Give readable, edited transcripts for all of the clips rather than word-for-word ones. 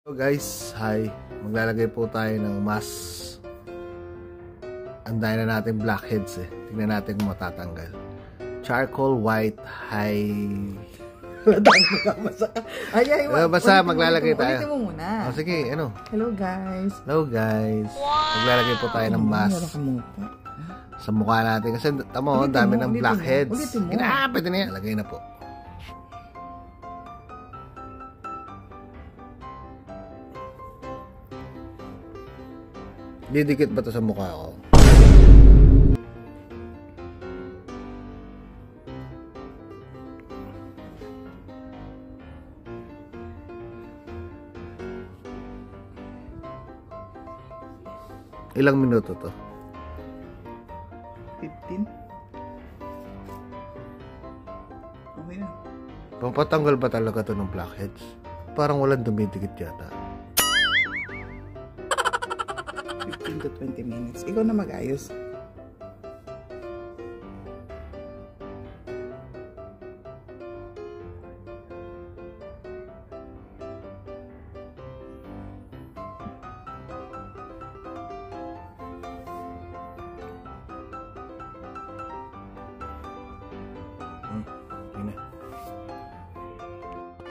So guys, hi. Maglalagay po tayo ng mask. Andayin na natin blackheads eh. Tingnan natin kung matatanggal. Charcoal white high. Basta maglalagay tayo. Ulitin mo muna. Sige, ano? Hello guys. Hello guys. Maglalagay po tayo ng mask sa mukha natin. Kasi tamo, ang dami ng blackheads. Ulitin mo. Pwede na yan. Lagay na po. Didikit ba ito sa mukha ko? Ilang minuto to? 15. Okay na. Pampatanggal ba talaga to ng blackheads? Parang walang dumidikit yata. 15 to 20 minutes. Ikaw na mag-ayos.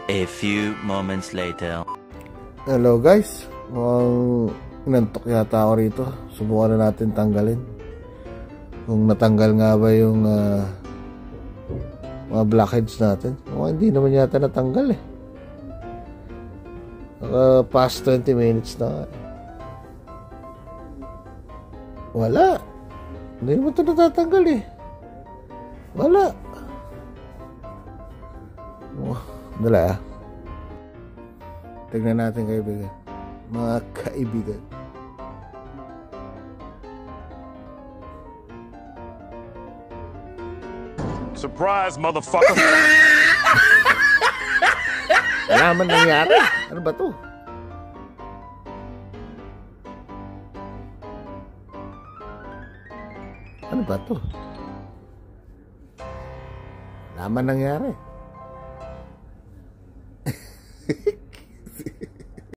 A few moments later. Hello guys. Mukhang inantok yata ako rito. Subukan na natin tanggalin. Kung natanggal nga ba yung mga blackheads natin. Mukhang hindi naman yata natanggal eh. Past 20 minutes na. Wala. Hindi naman ito natatanggal eh. Wala. Dala ah. Tignan natin kaibigan. Mga kaibigan. Surprise, motherfucker! Wala man nangyari. Ano ba to? Ano ba to? Wala man nangyari.